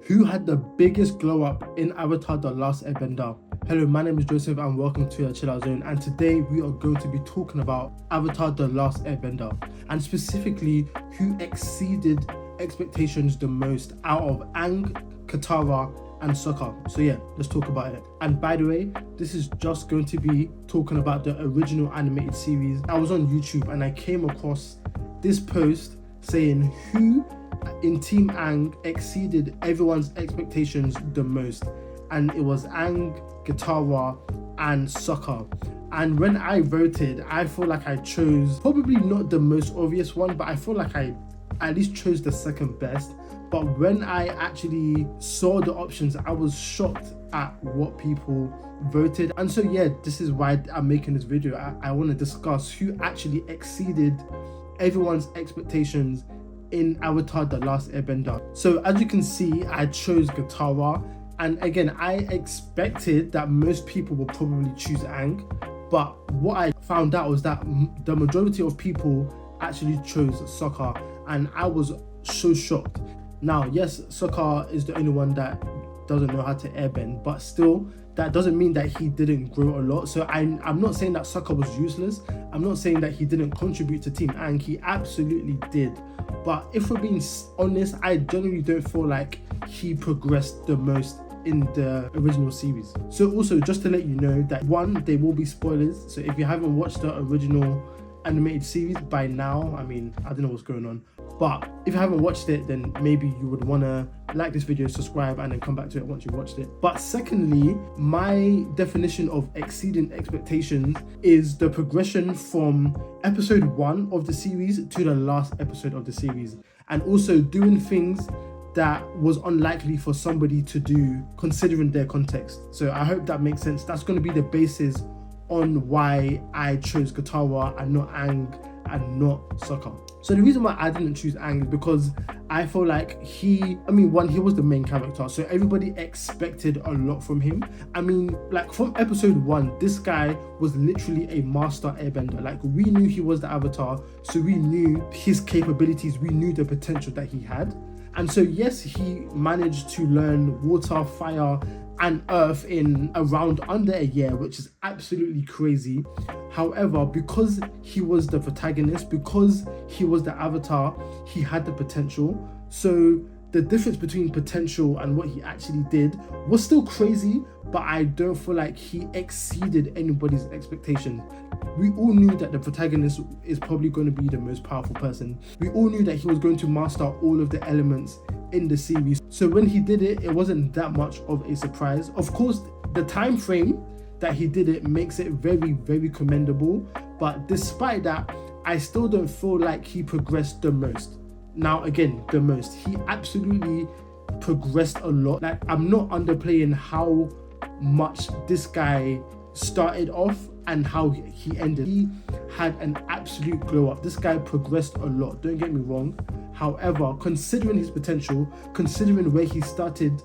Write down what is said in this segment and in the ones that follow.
Who had the biggest glow up in Avatar The Last Airbender? Hello, my name is Joseph and welcome to your Chill Out Zone, and today we are going to be talking about Avatar The Last Airbender and specifically who exceeded expectations the most out of Aang, Katara and Sokka. So yeah, let's talk about it. And by the way, this is just going to be talking about the original animated series. I was on YouTube and I came across this post saying who in Team Aang exceeded everyone's expectations the most, and it was Aang, Katara and Sokka. And when I voted, I feel like I chose probably not the most obvious one, but I feel like I at least chose the second best. But when I actually saw the options, I was shocked at what people voted. And so yeah, this is why I'm making this video. I want to discuss who actually exceeded everyone's expectations in Avatar The Last Airbender. So as you can see, I chose Katara, and again, I expected that most people will probably choose Aang, but what I found out was that the majority of people actually chose Sokka, and I was so shocked. Now yes, Sokka is the only one that doesn't know how to airbend, but still that doesn't mean that he didn't grow a lot. So I'm not saying that Sokka was useless. I'm not saying that he didn't contribute to Team Aang. He absolutely did. But if we're being honest, I generally don't feel like he progressed the most in the original series. So also, just to let you know that one, there will be spoilers. So if you haven't watched the original animated series by now, I mean, I don't know what's going on. But if you haven't watched it, then maybe you would want to like this video, subscribe, and then come back to it once you've watched it. But secondly, my definition of exceeding expectations is the progression from episode 1 of the series to the last episode of the series, and also doing things that was unlikely for somebody to do considering their context. So I hope that makes sense. That's going to be the basis on why I chose Katara and not Aang and not Sokka. So the reason why I didn't choose Aang is because I feel like he was the main character, so everybody expected a lot from him. I mean, like from episode 1, this guy was literally a master airbender. Like, we knew he was the Avatar, so we knew his capabilities, we knew the potential that he had. And so yes, he managed to learn water, fire and earth in around under a year, which is absolutely crazy. However, because he was the protagonist, because he was the Avatar, he had the potential. So the difference between potential and what he actually did was still crazy, but I don't feel like he exceeded anybody's expectations. We all knew that the protagonist is probably going to be the most powerful person. We all knew that he was going to master all of the elements in the series. So when he did it, it wasn't that much of a surprise. Of course, the time frame that he did it makes it very, very commendable. But despite that, I still don't feel like he progressed the most. Now again, the most. He absolutely progressed a lot. Like, I'm not underplaying how much this guy started off and how he ended. He had an absolute glow up. This guy progressed a lot, don't get me wrong. However, considering his potential, considering where he started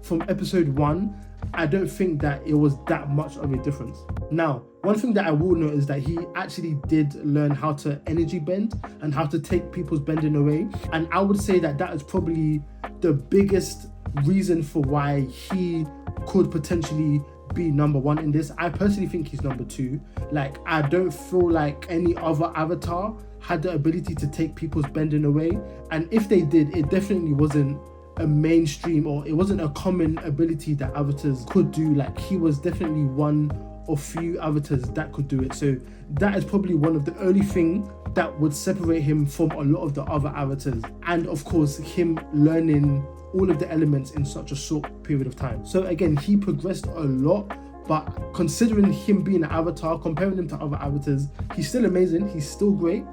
from episode 1, I don't think that it was that much of a difference. Now, one thing that I will note is that he actually did learn how to energy bend and how to take people's bending away. And I would say that that is probably the biggest reason for why he could potentially be number 1 in this. I personally think he's number 2. Like, I don't feel like any other Avatar had the ability to take people's bending away. And if they did, it definitely wasn't a mainstream, or it wasn't a common ability that avatars could do. Like, he was definitely one of few avatars that could do it. So that is probably one of the only things that would separate him from a lot of the other avatars. And of course, him learning all of the elements in such a short period of time. So again, he progressed a lot, but considering him being an avatar, comparing him to other avatars, he's still amazing, he's still great.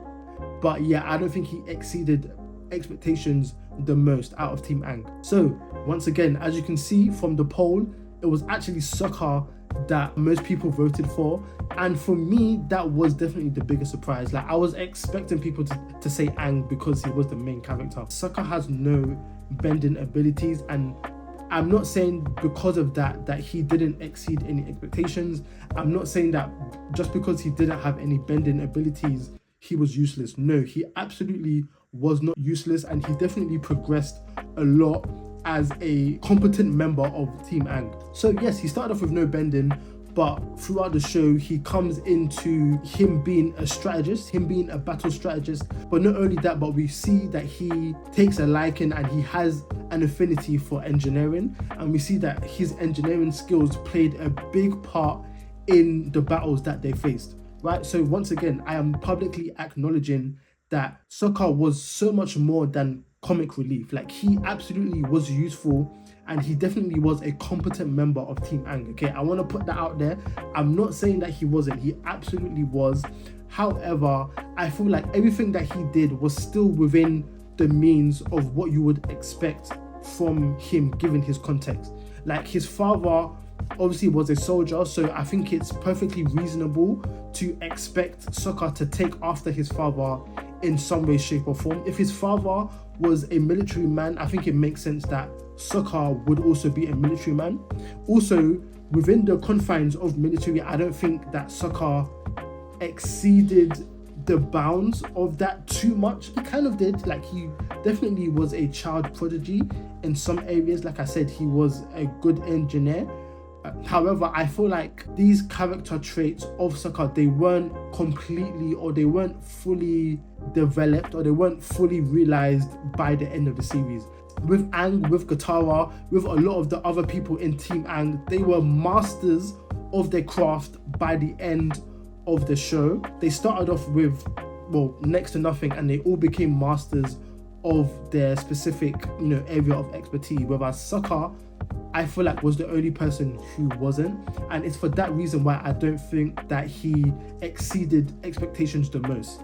But yeah, I don't think he exceeded expectations the most out of Team Aang. So once again, as you can see from the poll, it was actually Sokka that most people voted for, and for me that was definitely the biggest surprise. Like, I was expecting people to say Aang because he was the main character. Sokka has no bending abilities, and I'm not saying because of that he didn't exceed any expectations. I'm not saying that just because he didn't have any bending abilities he was useless. No, he absolutely was not useless, and he definitely progressed a lot as a competent member of Team Aang. So yes, he started off with no bending, but throughout the show he comes into him being a strategist, him being a battle strategist. But not only that, but we see that he takes a liking and he has an affinity for engineering, and we see that his engineering skills played a big part in the battles that they faced, right? So once again, I am publicly acknowledging that Sokka was so much more than comic relief. Like, he absolutely was useful, and he definitely was a competent member of Team Aang. Okay, I want to put that out there. I'm not saying that he wasn't. He absolutely was. However, I feel like everything that he did was still within the means of what you would expect from him given his context. Like, his father obviously was a soldier, so I think it's perfectly reasonable to expect Sokka to take after his father in some way, shape or form. If his father was a military man, I think it makes sense that Sokka would also be a military man. Also, within the confines of military, I don't think that Sokka exceeded the bounds of that too much. He kind of did. Like, he definitely was a child prodigy in some areas. Like I said, he was a good engineer. However, I feel like these character traits of Sokka, they weren't completely, or they weren't fully developed, or they weren't fully realized by the end of the series. With Aang, with Katara, with a lot of the other people in Team Aang, they were masters of their craft by the end of the show. They started off with, well, next to nothing, and they all became masters of their specific, area of expertise. Whereas Sokka, I feel like, was the only person who wasn't, and it's for that reason why I don't think that he exceeded expectations the most.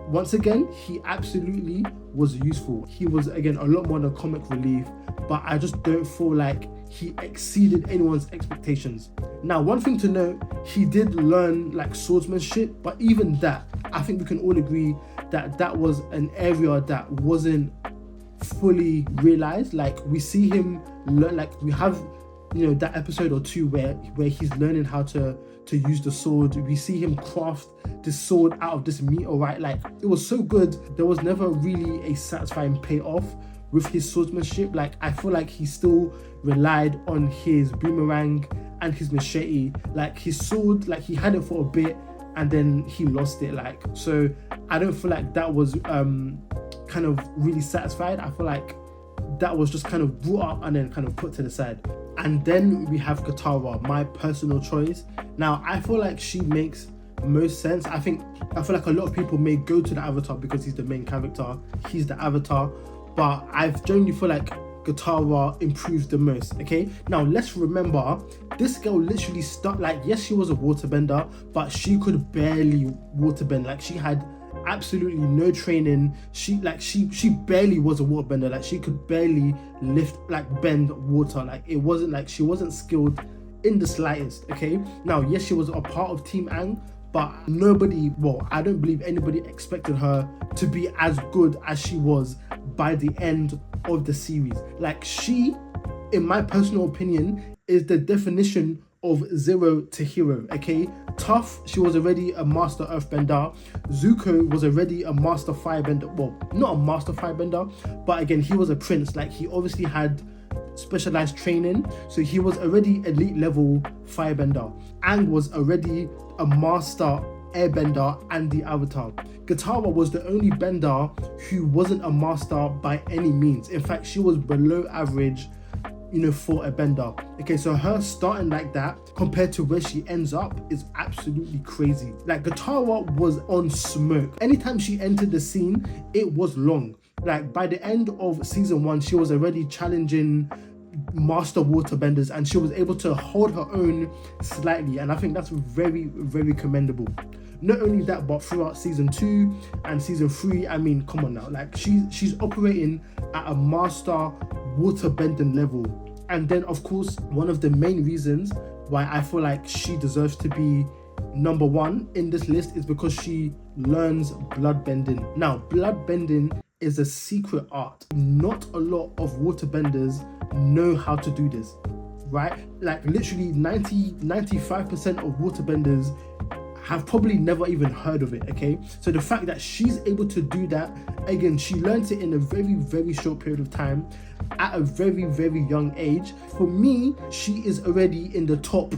Once again, he absolutely was useful. He was, again, a lot more than comic relief, but I just don't feel like he exceeded anyone's expectations. Now, one thing to note, he did learn like swordsmanship, but even that, I think we can all agree that that was an area that wasn't fully realized. Like, we see him learn, like, we have that episode or two where he's learning how to use the sword. We see him craft this sword out of this meteorite. Like, it was so good. There was never really a satisfying payoff with his swordsmanship. Like, I feel like he still relied on his boomerang and his machete. Like, his sword, like, he had it for a bit and then he lost it. Like, so I don't feel like that was kind of really satisfied. I feel like that was just kind of brought up and then kind of put to the side. And then we have Katara, my personal choice. Now, I feel like she makes most sense. I feel like a lot of people may go to the Avatar because he's the main character, he's the Avatar, but I genuinely feel like Katara improves the most. Okay, now let's remember, this girl literally like, yes, she was a waterbender, but she could barely waterbend. Like, she had absolutely no training. She barely was a waterbender. Like, she could barely bend water. Like, it wasn't like she wasn't skilled in the slightest. Okay, now yes, she was a part of Team Aang, but I don't believe anybody expected her to be as good as she was by the end of the series. Like, she, in my personal opinion, is the definition of zero to hero. Okay, Tough, she was already a master earthbender. Zuko was already a master firebender. Well, not a master firebender, but again, he was a prince. Like, he obviously had specialized training, so he was already elite level firebender. Aang was already a master airbender and the Avatar. Katara was the only bender who wasn't a master by any means. In fact, she was below average, for a bender. Okay, so her starting like that compared to where she ends up is absolutely crazy. Like, Katara was on smoke. Anytime she entered the scene, it was long. Like, by the end of season 1, she was already challenging master waterbenders, and she was able to hold her own slightly, and I think that's very, very commendable. Not only that, but throughout season 2 and season 3, I mean, come on now, like, she's operating at a master waterbending level. And then, of course, one of the main reasons why I feel like she deserves to be number 1 in this list is because she learns bloodbending. Now, bloodbending is a secret art. Not a lot of waterbenders know how to do this, right? Like, literally 95% of waterbenders have probably never even heard of it, okay? So the fact that she's able to do that, again, she learned it in a very, very short period of time at a very, very young age. For me, she is already in the top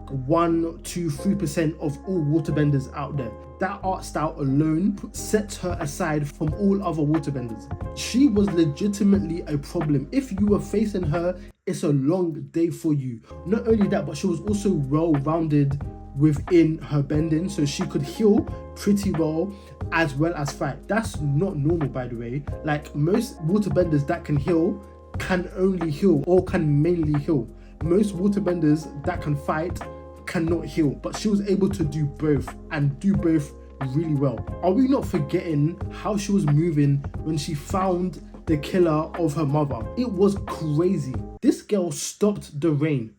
1 to 3% of all waterbenders out there. That art style alone sets her aside from all other waterbenders. She was legitimately a problem. If you were facing her, it's a long day for you. Not only that, but she was also well-rounded within her bending, so she could heal pretty well as well as fight. That's not normal, by the way. Like, most waterbenders that can heal can only heal or can mainly heal. Most waterbenders that can fight cannot heal, but she was able to do both and do both really well. Are we not forgetting how she was moving when she found the killer of her mother? It was crazy. This girl stopped the rain.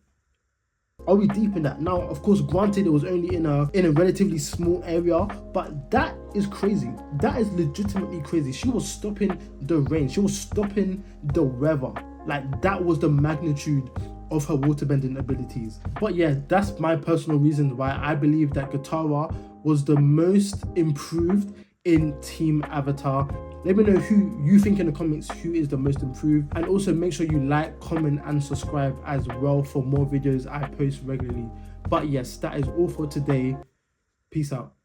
Are we deep in that? Now, of course, granted, it was only in a relatively small area, but that is crazy. That is legitimately crazy. She was stopping the rain. She was stopping the weather. Like, that was the magnitude of her waterbending abilities. But yeah, that's my personal reason why I believe that Katara was the most improved in Team Avatar. Let me know who you think in the comments who is the most improved, and also make sure you like, comment and subscribe as well for more videos I post regularly. But yes, that is all for today. Peace out.